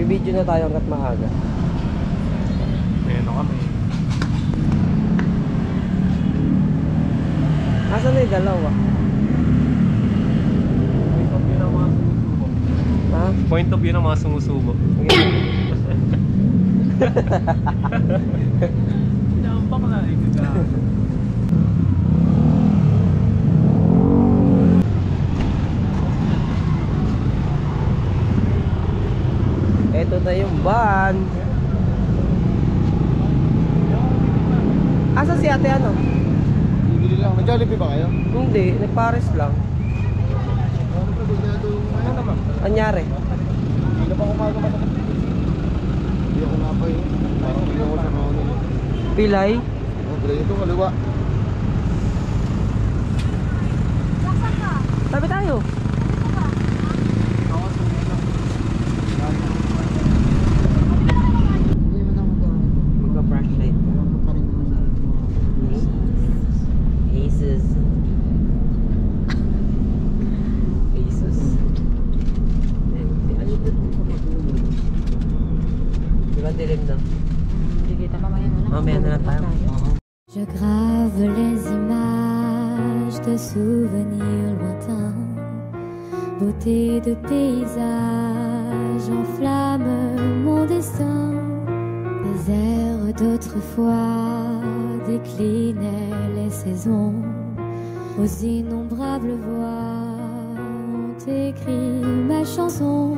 Video na tayo hanggat maaga. Meron kami. Asan na yung dalawa? Point of view ng mga sumusubo. Ha? Point of view ng mga sumusubo. Nambak na ikaw. Ito na yung van. Asa si ate ano? Bibili lang. Nag-Jollibee ba kayo? Hindi, nagpares lang. Ano naman? Anyari? Hindi na pa kumaga masakit. Hindi ako napay. Parang hindi ako sa mga nila. Pilay? Oh, bilay ito, kaliwa. Tabi tayo. Magpa-flashlight. Aces. Aces. Diba dilim na? Hindi kita mamaya na lang. Mamaya na lang tayo. Je grave les images de souvenirs lointains, beauté de paysage enflamme mon destin. Les airs d'autrefois déclinaient les saisons, aux innombrables voix ont écrit ma chanson.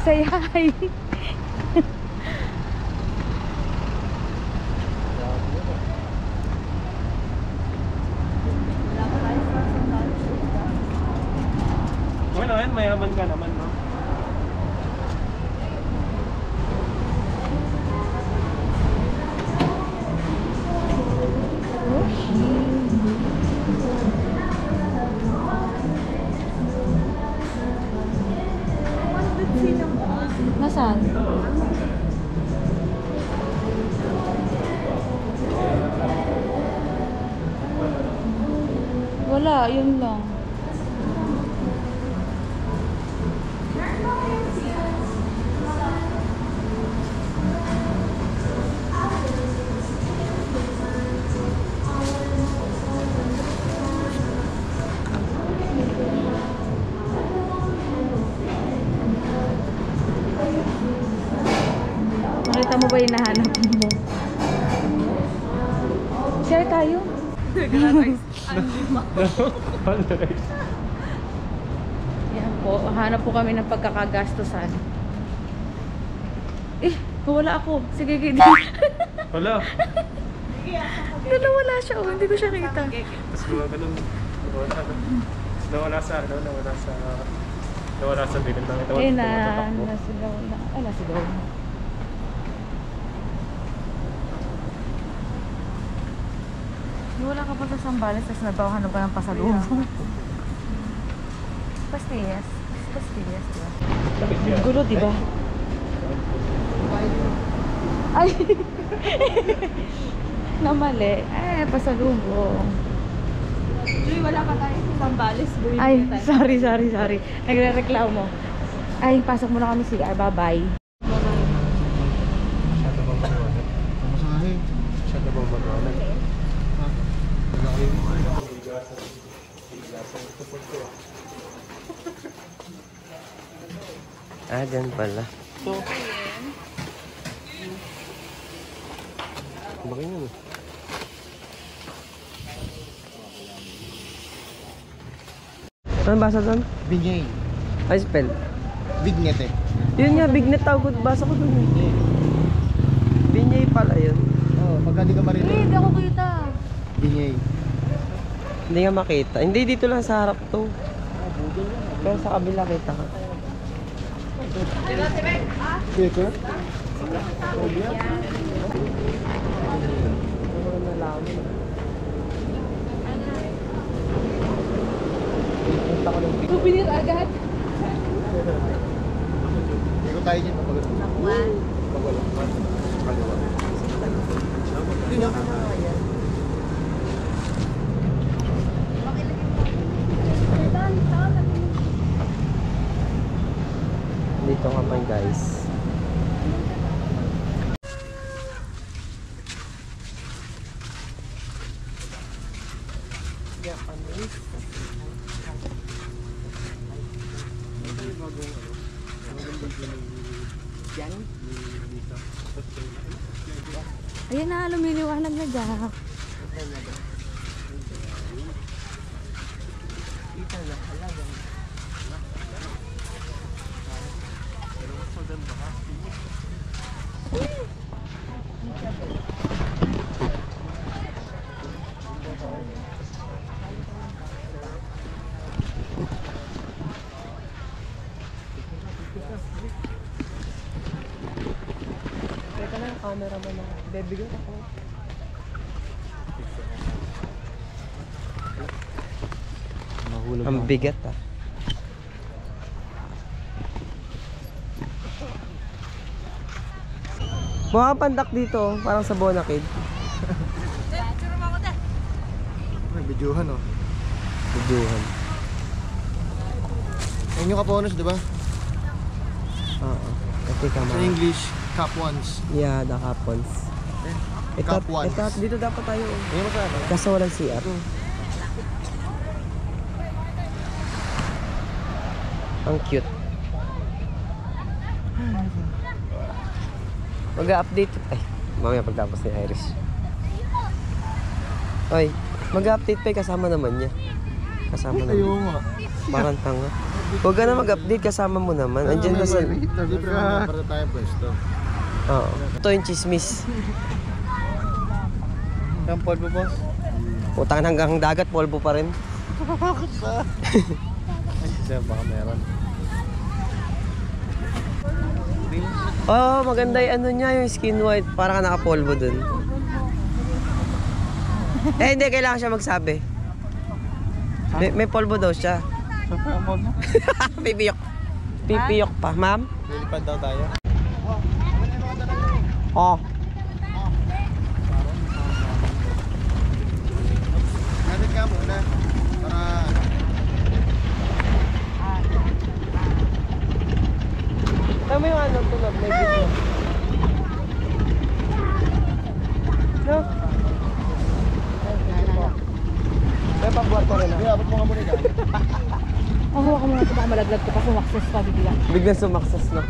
Say hi. Okay na yan, mayaman ka naman, no? Nasaan? Wala, yun lang. Nakita mo ba yung nahanap mo? Share tayo. Yan po, hanap po kami ng pagkakagastusan. Wala ako. Sige, gini. Wala. Wala siya, oh. Hindi ko siya kita. Tapos mga ganun. Nawala sa bilin lang. Nasigaw na. Nasigaw na. Wala ka pa sa Sambales, tapos nabawahan ba ng pasalubong? Pastillas. Pastillas, diba? Gulo, diba? Ay! Namali. Pasalubong. Uy, wala pa tayo sa Sambales. Ay, sorry. Nagre-reklamo. Ay, pasok muna kami CR. Bye-bye. Masyado bang maliwanag? Masahe. Masyado bang maliwanag? Dyan pala. Bakit yun? Ano basa doon? Binyay. Ay, spell. Vignette eh. Yun nga, big net tawag. Basa ko dun. Binyay pala yun. Oo, pagka di ka marito. Hindi ako kita. Binyay. Hindi nga makita. Hindi, dito lang sa harap to. Pero sa kabila kita ka. Dito? Souvenir agad. Dito tayo dyan. Nakuha. Kaliwa. Yun yun. Dito nga pa guys. Ayan na, lumiliwanag na dyan. Teka lang, cameraman ako. Bebigyan ako. Mahulog Ang bigat ah. Mga pandak dito, parang sa Bonakid. May videohan oh. Buduhan. Ayun yung kaponos, di ba? Oo. Kasi ka Sa English, Cap Ones. Yeah, the Capons. Cup ones. Dito dapat tayo. Ayun mo sa ano? Kaso walang CR. Ang cute. Mag-update. Ay, mamaya pagtapos ni Iris. Oy, mag-update pa kasama naman niya. Kasama naman. Ayun nga. Parang tanga. Huwag ka na mag-update, kasama mo naman. Andiyan ka sa... Libre naman para tayo pwesto. Oo. Ito yung chismis. Ang polvo boss. Utang hanggang dagat, polvo pa rin. Kasi baka meron. Oh, maganda yung ano niya, yung skin white. Parang ka nakapolvo dun. Eh, hindi. Kailangan siya magsabi. May polvo daw siya. Pipiyok. Pipiyok pa. Ma'am? Lilipad daw tayo. Oh. Gamit ka muna. Para... Tayo mo yung ano, tunog. May video. No? May pabuhat ko rin Hindi, ah. abot mo nga muna dyan. Ang huwag ka muna ito, baka malaglag ko pa, sumakses pa bigla. Biglang sumaksas na.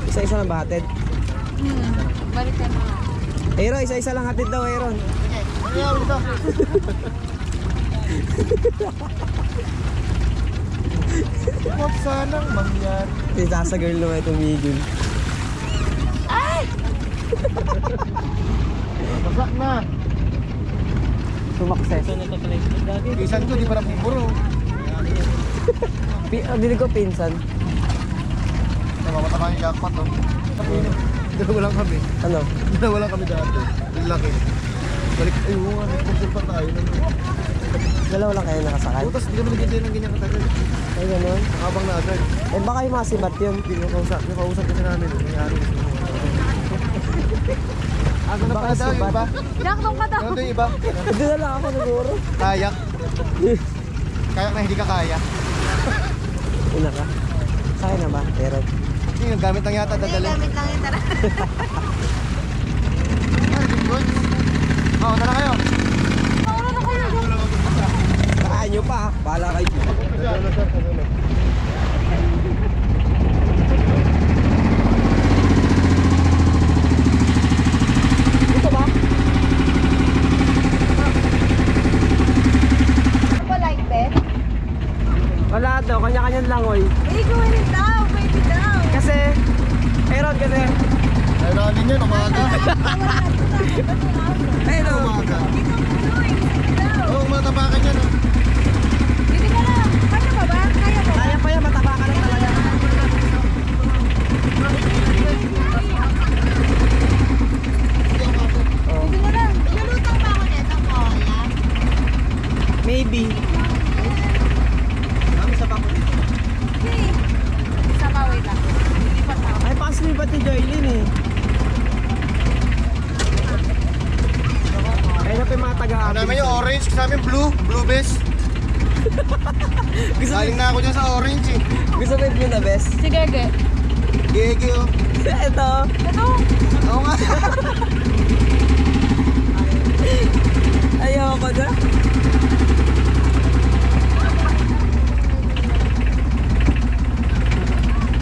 Isa-isa lang ba hatid? Balik ka na. Aaron, isa-isa lang hatid daw, Aaron. Ano yan dito? Huwag sanang mangyari. Isa sa girl naman tumigil. Basak na. Sumakses. Isan ko, di pa napupuro. Dinig ko pinsan. Namamataba yung jackpot oh. Dalawa lang kami. Ano? Dalawa lang kami dati. Yung laki. Balik, ay oo nga, nagpapul pa tayo. Dalawa lang kayo nakasakay. Butas, di kami naging ng ganyan katagal. Ay, gano'n. Nakabang na agad. Eh, baka yung masibat yun. Hindi, nakausap kasi namin. Nangyari. Ano na pala daw, yung iba? Jack, doon ka daw. Ano daw yung iba? Hindi na lang ako siguro. Kayak. Kayak na hindi ka kaya. Una ka. Sa akin na ba? Pero, Hindi, gamit lang yata dadalhin. Gamit lang yun, tara. Oo, Bahala kayo. Dito ba? Ano ba like that? Wala daw, kanya-kanyan langoy. Eh, gawin daw, baby daw. Kasi, Aaron kasi. Ay, nanin yan, umaga. Ayun o. Umaga. Dito mo, Joy. Sige daw. Oo, matapakan yan. Dito ka lang. Kaya ba ba? Kaya ba? Kaya pa yan, mataba ka lang talaga. Dito na lang. Nilulutang ba ako nito ko? Ayan. Maybe. Kami sa bako dito. Okay. Sama, wait lang. Lilipat ako. Ay, paslipat ni Joylyn eh. Kaya na pa yung mga taga-amin. Ano naman yung orange, kasama yung blue, blue base. Galing na ako dyan sa orange eh. Gusto mo yung blue na best? Si Gege. Gege oh. Ito. Ito. Oo nga. Ayoko na.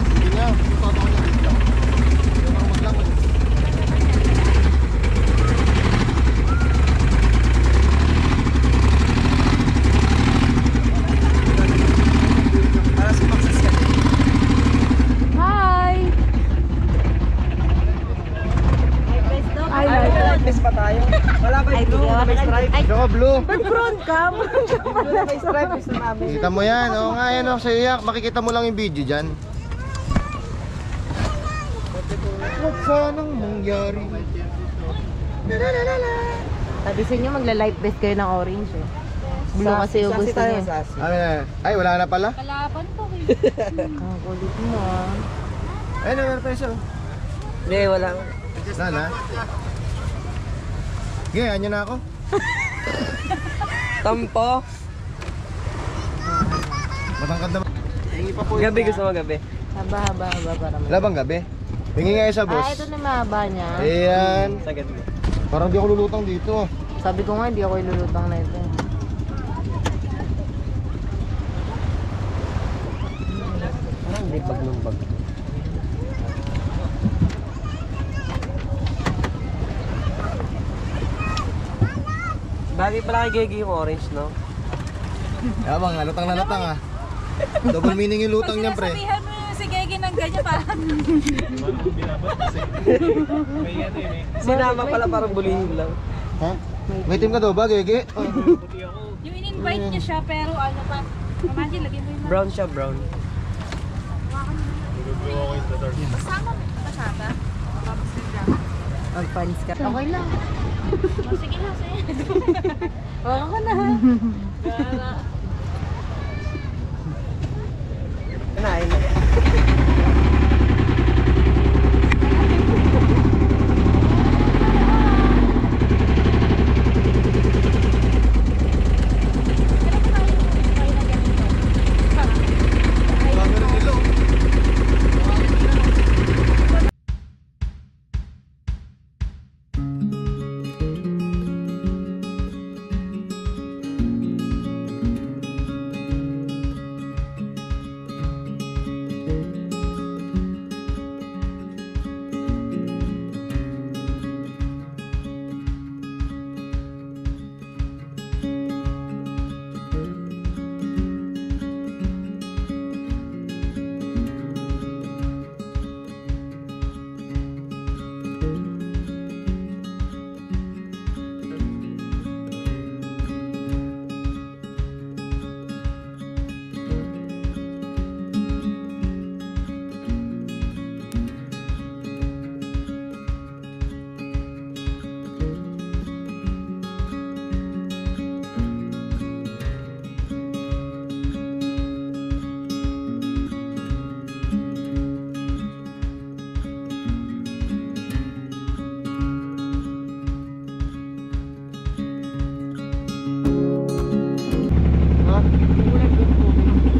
Sige nga, tutok ako niya dito. Hindi ako maglangon. Para sa paksis ka. Hi. Ay, Ay, best pa tayo. Wala ba yung blue? May stripe. Tsaka blue. Front cam. Blue na may stripe. Gusto namin. Kita mo yan, oo nga yan oh, sa'yo yan. Makikita mo lang yung video dyan. Huwag sanang mangyari. Sabi sa inyo, magla-light vest kayo ng orange eh. Blue kasi yung gusto niya. Ay, wala na pala. Kalaban to. Ang kulit mo ah. Ay, naman pa isa. Hindi, wala. Na. Sige, anyo na ako. Tampo. Matangkad naman. Hingi pa po. Gabi gusto mo gabi. Haba para Wala bang gabi? Hingi nga isa, boss. Ah, ito na mahaba niya. Ayan. Sa gabi. Parang di ako lulutang dito. Sabi ko nga, hindi ako ilulutang na ito. Parang hindi paglumbag. Bagay pala kay Gigi yung orange, no? Yabang, lutang na lutang ah. Double meaning yung lutang niya, pre. Sabihan mo yung si Gege ng ganyan parang. May ano yun eh. Sinama pala parang bulihin lang. Ha? May team ka daw ba, Gege? Puti ako. Yung in-invite niya siya pero ano pa. Imagine, lagyan mo yung Brown siya, brown. Nilubro ako yung the dark. Kasama mo masyada. Tapos nag-grab. Mag-panis ka. Okay lang. Sige na, sige. Wala ka na. Kanain.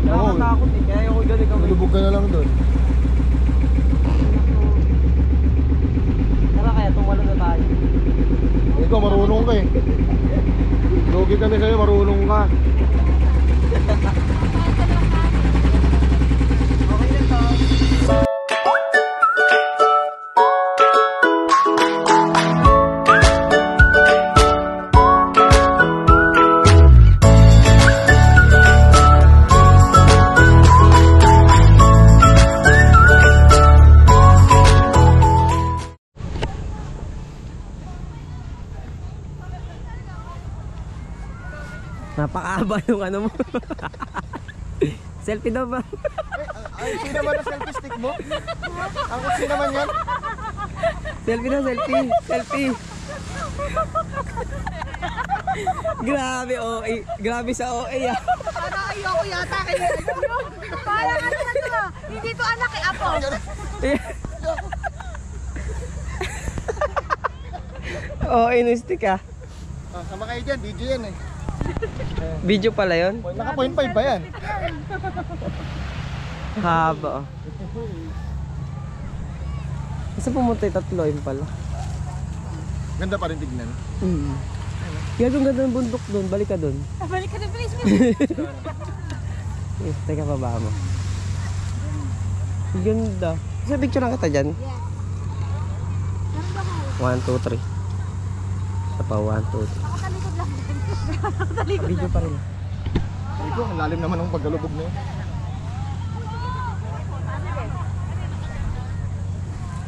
Nakakatakot eh, kaya ako galing kami. Malubog ka na lang doon. Tara kaya, tumalo na tayo. Ikaw, marunong ka eh. Lugi kami sa'yo, marunong ka. Okay lang to. Napakaaba yung ano mo. Selfie daw ba? Ay, sino naman ang selfie stick mo? Ang sino naman yan? Selfie daw, selfie. Selfie. Grabe, OA. Grabe sa OA ah. Parang ayoko yata kayo. Parang ano na to. Hindi to anak kay Apo. OA no stick ah. Ah, sama kayo dyan, video yan eh. Video pala yun. Naka 0.5 ba yan? Haba oh. Kasi pumunta yung tatlo yun pala. Ganda pa rin tignan. Gagong ganda ng bundok doon, balik ka doon. Balik ka na please. Yes, teka pa ba mo? Ganda. Kasi picture na kita dyan. 1, 2, 3. Isa pa, 1, 2, 3. Nakatalikod lang. Video pa rin. Ay ko, ang lalim naman ng paggalubog na yun.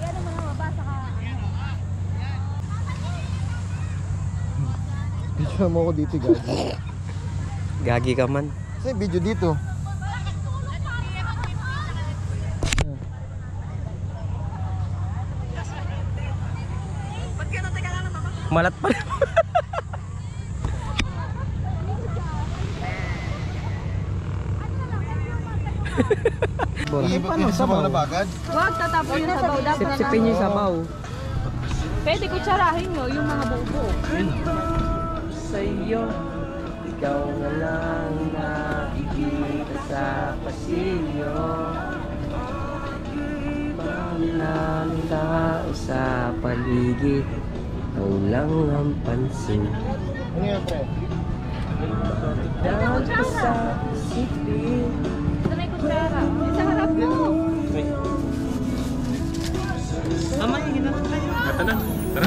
Yan ang mga mabasa ka. Video mo ako dito, guys. Gagi ka man. Kasi video dito. Malat pa rin. Paano sa mga nabagad? Huwag tatapon yung sabaw. Dapat na Sipsipin niyo yung sabaw. Pwede kutsarahin nyo yung mga bubo. Sa'yo, ikaw na lang nakikita sa pasilyo. Mga tao sa paligid, ikaw lang ang pansin. Ano yan, pre? Down ka sa isipin. Ito na yung kutsara. Sa harap mo. Ito na. Tara.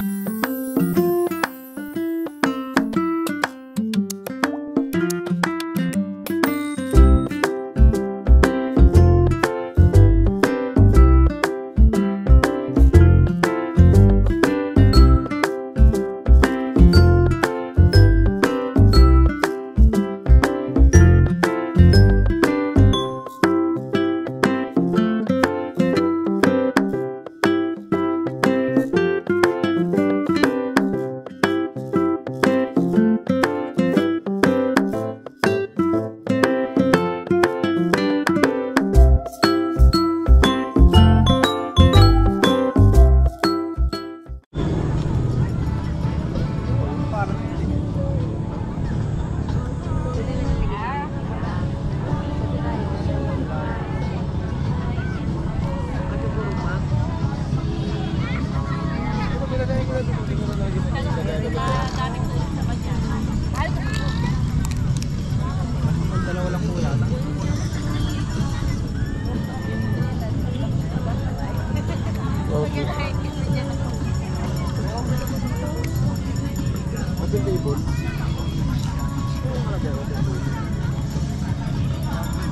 Open table.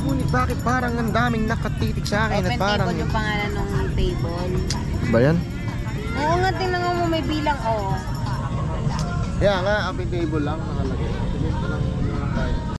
Ngunit bakit parang ang daming nakatitig sa akin at Open parang... table yung pangalan ng table. Ba yan? Oo nga, tingnan mo may bilang oh. Kaya nga, open table lang nakalagay. Sige, ito lang tayo.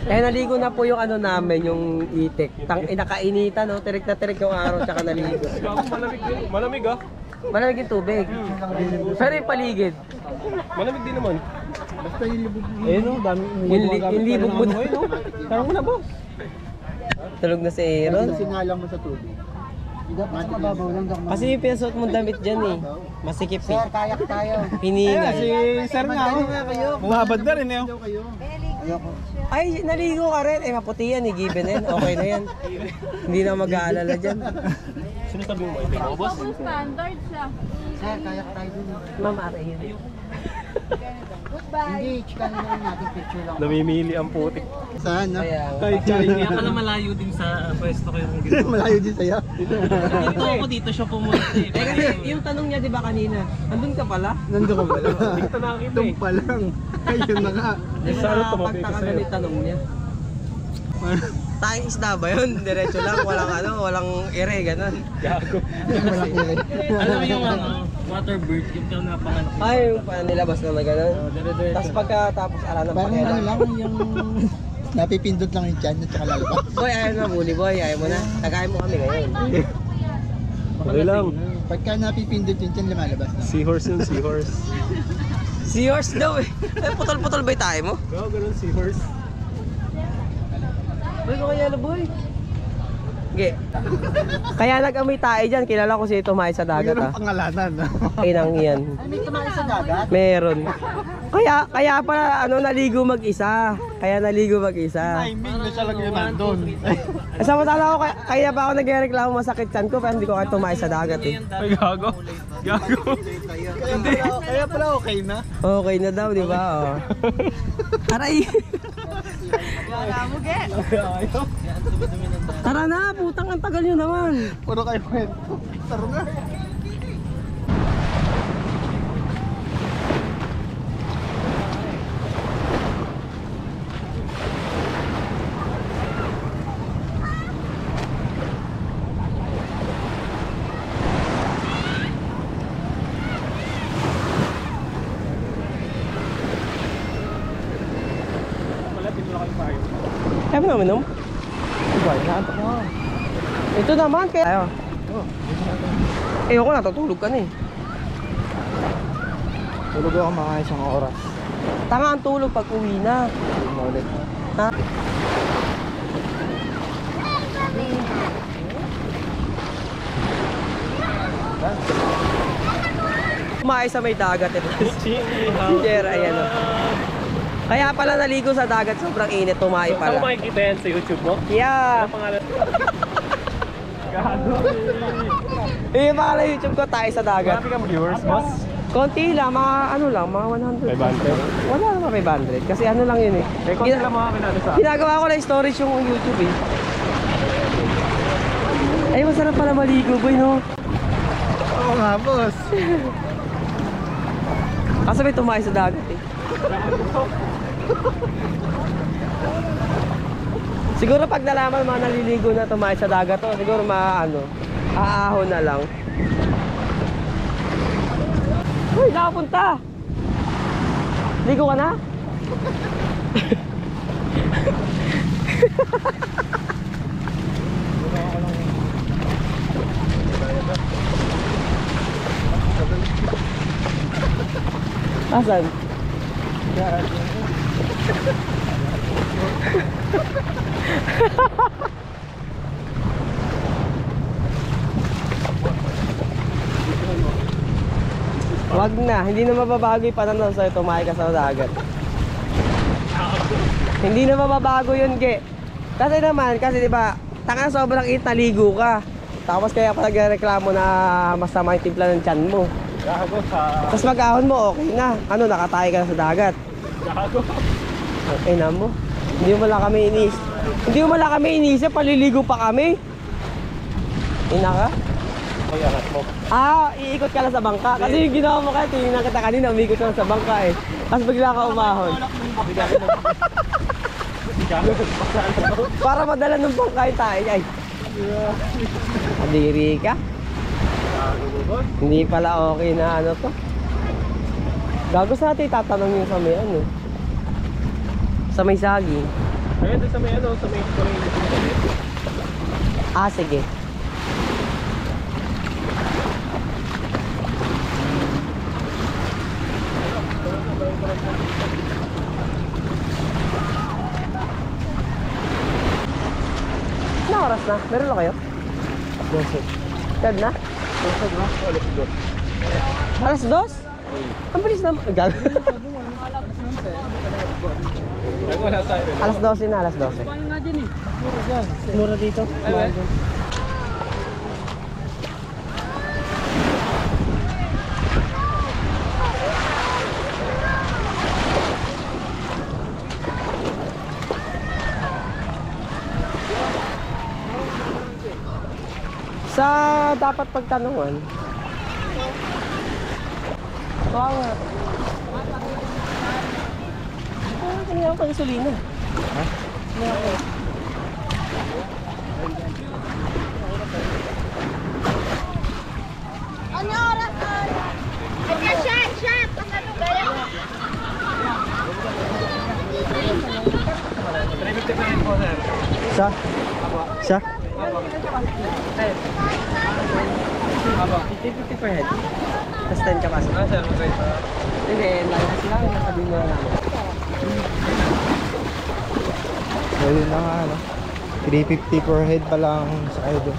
Eh, naligo na po yung ano namin, yung itik. Nakainita, no? Tirik na tirik yung araw, tsaka naligo. Malamig din. Malamig ah. Malamig yung tubig. Pero yung paligid. Malamig din naman. Basta yung libog. Ayun o, dami. Yung libog mo. Tarang mo na boss. Tulog na si Aaron. Singalang mo sa tubig. Dapat mababaw lang daw. Kasi yung pinasuot mong damit dyan eh. Masikip eh. Kayak tayo. Hiningal. Sir nga Bumabad na rin eh. Ay, naligo ka rin. Eh, maputi yan eh. Given yan. Okay na yan. Hindi na mag-aalala dyan. Sino sabi mo? Ito mo boss? Standard siya. Sir, kayak tayo dun. Ma'am, aray yun. Goodbye. Hindi, chikanin na lang natin picture lang. Namimili ang putik. Saan, no? Kaya nga. Kay Chay. Kaya pala malayo din sa pwesto ko yung ginawa. Malayo din sa'yo. Dito ako, dito siya pumunta eh. Eh, kasi yung tanong niya, di ba kanina? Andun ka pala? Nandun ka pala. Dito na kita Doon eh. pa lang. Ayun na nga. Di ba Sana tumabi ka nakapagtaka sa'yo. ganit tanong niya? Tayong isda ba yun? Diretso lang, walang ere, ganun. Gago. Walang irin. Alam mo yung water bird, yung kaya napanganak. Ay, yung pa nilabas na may ganun. Tapos pagkatapos ala ng Parang ano pakela. lang yung napipindot lang yung tiyan at saka lalabas. Boy, ayaw na bully boy, ayaw mo na. Tagayin mo kami ngayon. Okay lang. Pagka napipindot yung tiyan, lumalabas na. Seahorse yun, seahorse. Seahorse daw eh. Eh, putol-putol ba yung tayo mo? Oo, ganun seahorse. Boy, ko kaya boy. Ge. Kaya nag-amoy tayo dyan, kilala ko si tumahay sa dagat Yun ah. ang pangalanan. Inang yan. Ay, may tumali sa dagat? Meron. Kaya pala ano naligo mag-isa. Kaya naligo mag-isa. Timing na siya lang yun nandun. Samantala ko kaya pa ako nagreklamo masakit chan ko pero hindi ko kaya tumahay sa dagat eh. Ay, gago. Gago. Kaya pala okay na. Okay na daw, di ba? Oh. Aray. Tara na, putang ang tagal nyo naman. Puro kayo kwento. Taro na. Malapit na kayo tayo. Kaya mo naman, no? Diba, inaantok mo. Ito naman, kaya... Ayaw. Ayoko, natutulog ka na eh. Tulog ako mga isang oras. Tanga ang tulog pag uwi na. Maulit. Ha? Kumain sa may dagat ito. Jer, ayan o. Kaya pala naligo sa dagat, sobrang init, tumayo Saan mo pala. makikita yan sa YouTube mo? Yeah! Ano pangalan? Gago. Eh, baka na YouTube ko tayo sa dagat. Marami kang viewers, boss. Konti lang, mga ano lang, mga 100. 500. Wala naman 500, kasi ano lang yun eh. Eh, kung sila mga natin sa... Ginagawa ko lang storage yung YouTube eh. Ay, masarap pala maligo, boy, no? Oo nga, boss. Kaso may tumayo sa dagat eh. Siguro pag nalaman mga naliligo na tumayo sa dagat to, siguro aahon na lang. Uy, nakapunta! Ligo ka na? Asan? Wag na, hindi na mababago yung pananaw sa'yo, tumahay ka sa dagat. Hindi na mababago yun, Ge. Kasi diba, tanga sobrang init, naligo ka. Tapos kaya pa nagreklamo na masama yung timpla ng tiyan mo. Gago sa... Tapos mag-ahon mo, okay na. Ano, nakatayo ka na sa dagat. Gago. Okay na mo. Hindi mo lang kami inisip, paliligo pa kami. Ina ka? Ay, angat mo. Iikot ka lang sa bangka. Kasi yung ginawa mo kaya, tingnan kita kanina, umikot ka lang sa bangka eh. Tapos bigla ka umahon. Para madala ng bangka yung tayo. Ay. Kadiri ka. Hindi pala okay na ano to. Gagos natin tatanong yung sa may ano. Sa may saging. Ayun, doon sa may ano, sa may Ah, sige. Ano oras na? Meron na kayo? 12. Kad na? Alas 2? Ang bilis naman. Gago. wala tayo. Alas 12 na, alas 12. Mura dito. Sa dapat pagtanungan. Tawa. Ano yung pag-gasolina? Ha? Ano oras na? Ay, shot! Ano ba yan? 350 pa rin po, sir. Sa? Sa? Aba. 50 per head. Tapos 10 capacity. Ah, sir, mag-guide pa. Hindi, lakas lang. Sabihin mo na namin. Pwede na nga ano. 350 per head pa lang sa kayo doon.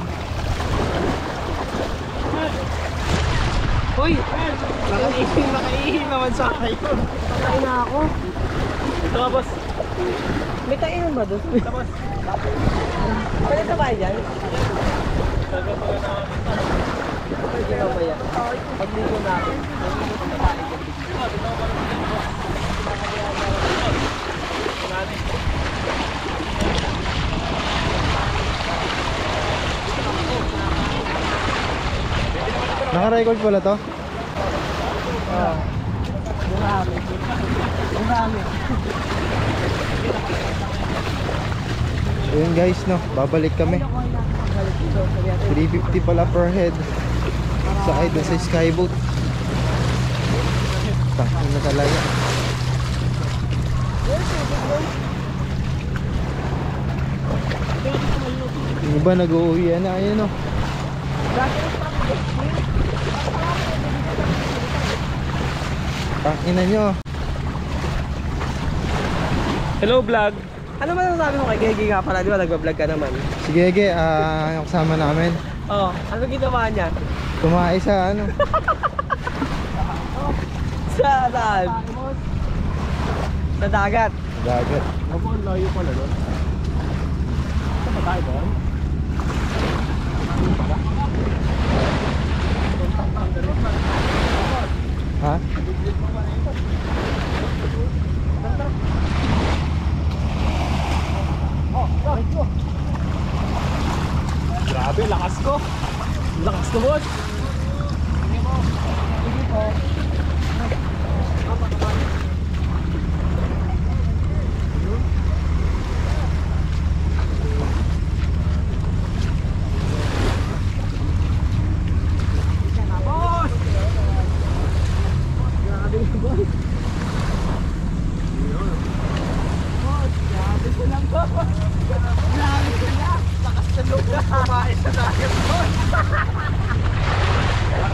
Hoy! Makaihin naman sa kayo. Makain na ako. Ito nga, boss. May kainan ba doon? Tapos. Pwede ka ba dyan? Pwede ka ba yan? Pagligo natin. Naka-record pala to? Marami. Marami. Ayun guys, no, babalik kami. 350 pala per head. Sakay doon sa skyboat. Tangin na talaga. Yung iba nag-uuwi na, ayun no. Tangina nyo. Hello, vlog. Ano ba nasabi mo kay Gigi nga pala? Di ba nag-vlog ka naman? Si Gege, yung kasama namin. Oo. Ano ginawa niya? Tumae sa ano. Sa saan? Sa dagat. Dagat. Ako, ang layo pala doon. Ito ba tayo doon? Ha? Grabe, lakas ko. Lakas ko, boss.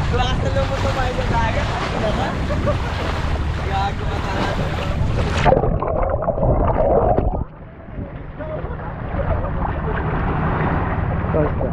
Lakas na lumot sa bahay sa dagat. Gago ka talaga. Costa.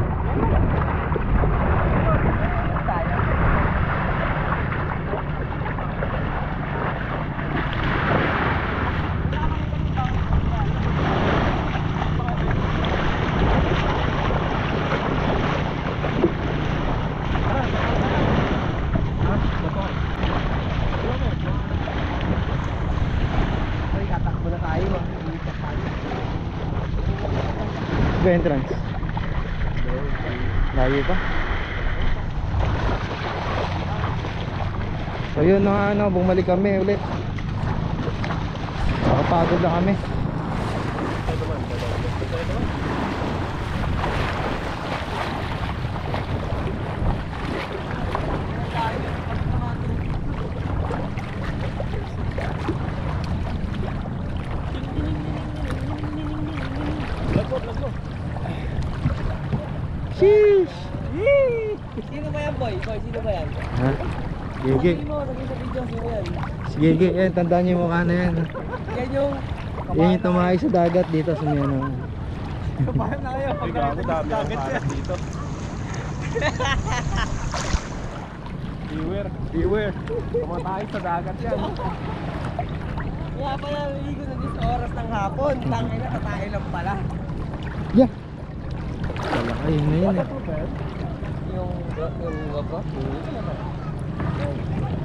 Ay, tatakbo na tayo. Ito entrance. Layo pa. So yun na ano, bumalik kami ulit. Nakapagod na kami. Sheesh! Sino ba yan, boy? Boy, sino ba yan? Ha? Gigi. Sabihin mo, sabihin sa video, sino yan? Si Gigi, yan, tandaan niyo yung mukha na yan. Yan yung... Yan yung tumahay sa dagat dito sa Mianong. Ay, gago, dami ang kalat dito. Beware. Tumatay sa dagat yan. Kaya pala naligo na din sa oras ng hapon. Tangin na, tatay lang pala. Yeah! Wala kayo na yun eh. Yung GoPro?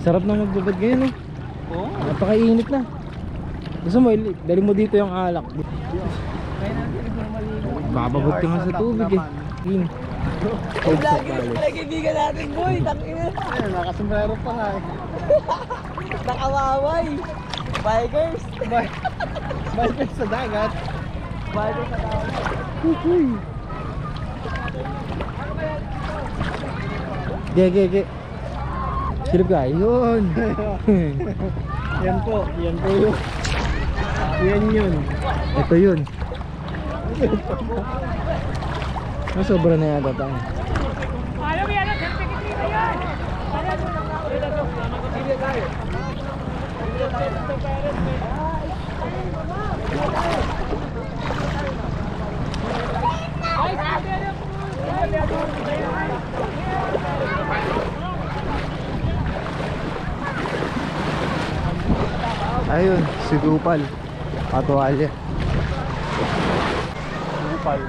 Sarap na magbabad ngayon eh. Oo. Napakainit na. Gusto mo, dali mo dito yung alak. Kaya natin ito maligo. Bababot ka nga sa tubig eh. Yun. Ay, lagi na pala kaibigan natin, boy. Tangin na. Nakasombrero pa nga eh. Nakawaway. Bikers. Balik sa dagat. Bikers sa tao. Ge. Silip ka, yun. Yan po yun. Yan yun. Ito yun. Sobra na yata tayo. Ayun, si Gupal. Patuwalya. Upal.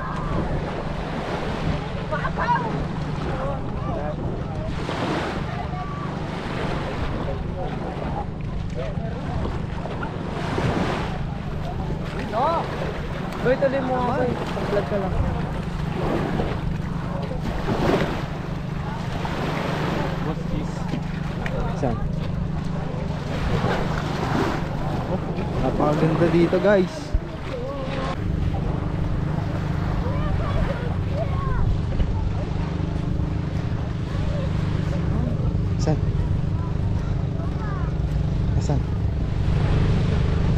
Boy, tuloy mo ako. Pag-vlog ka lang. What's this? Saan? Napakaganda dito guys. Saan? Saan?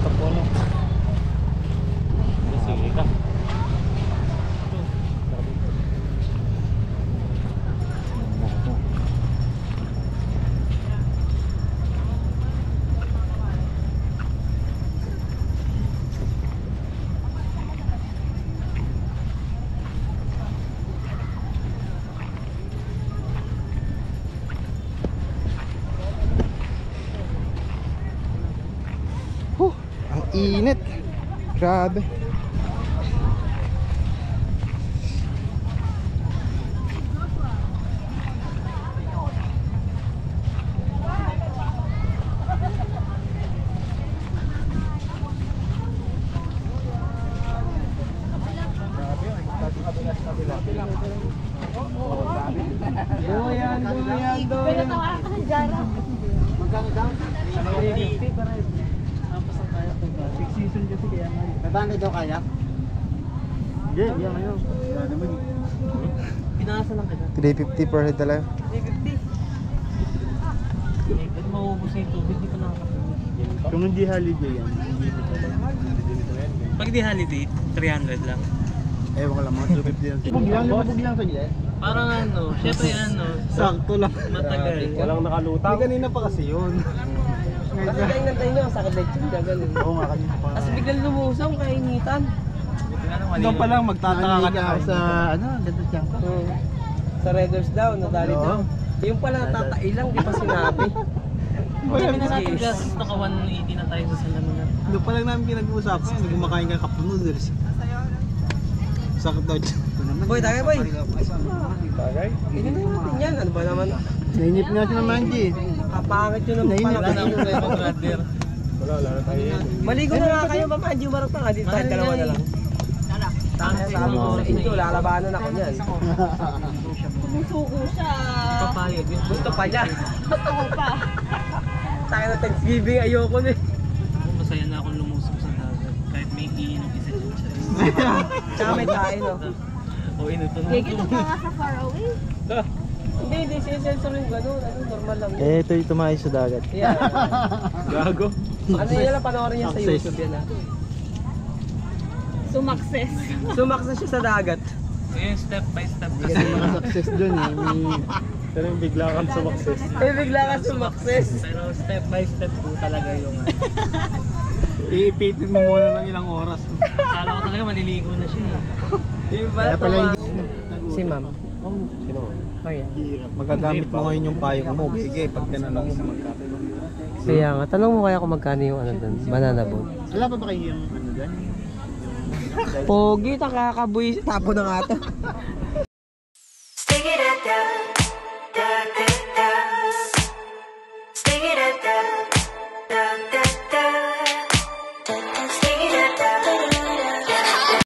Tapo na. Sige ka. Ang init. Grabe. Yeah, ngayon. Pinasa lang kita. 350 per head talaga. 350. Ba't maubos na yung tubig? Di pa nakakapagod. Kung hindi holiday yan, hindi mo ito. Pag di holiday, 300 lang. Ewan ko lang, mga 250 lang. Bubog lang sa gilid. Parang ano, syempre ano, Sakto lang. matagal. Walang nakalutang. Hindi kanina pa kasi yun. Kasi tayo nantay nyo, sakit na yung gagawin. Oo nga kanina pa. Tapos biglang lumusong, kainitan. Doon pa lang magtataka ka na sa ano, ganda dyan ka. Sa Raiders daw, nadali Oo. daw. Yung pala natatailang, di pa sinabi. Sabi na natin gas, naka 180 na tayo sa salamin. Doon pa lang namin pinag-uusapan, nung kumakain ka cup noodles. Sakit daw dyan. Boy, tagay boy. Tagay? Ininom natin yan, ano ba naman? Nainip na si Manji. Kapangit yun ng Nainip Wala na pala. akong repo brother. Wala na tayo yan. Maligo na nga kayo, Mama Angie, marap pa nga. Dito tayo dalawa na lang. Tama sa amin ko sa inyo, lalabanan ako niyan. Sumusuko siya. Papayag yun. Gusto pa niya. Totoo pa. Sa akin na Thanksgiving, ayoko na eh. Masaya na akong lumusok sa dagat. Kahit may iinom isa dyan siya. Tsaka may tayo, no? O inuto na. Gigi, ito pa nga sa far away. Hindi sinesensor yung gano'n. Ano, normal lang. Eh, ito yung tumahay sa dagat. Yeah. Gago. Ano yun lang, panoorin niya sa Success. YouTube yan, ha? Sumakses. Sumaksa siya sa dagat. Ngayon, step by step Hindi kasi makasuccess dun eh. Pero yung bigla kang sumakses. Eh, bigla ka sumakses. Pero step by step po talaga yung ano. Iipitin mo muna ng ilang oras. Akala ko talaga maliligo na siya. Yung Kaya pala hindi. Si ma'am. Sino? Oh, yeah. Magagamit mo ngayon yung payong mo. Sige, pag tinanong sa magkano. Kaya nga, tanong mo kaya kung magkano yung ano doon, banana boat. Wala pa ba kayo yung ano dyan? Pogi, nakakabuy. Tapo na nga to. Stick it at the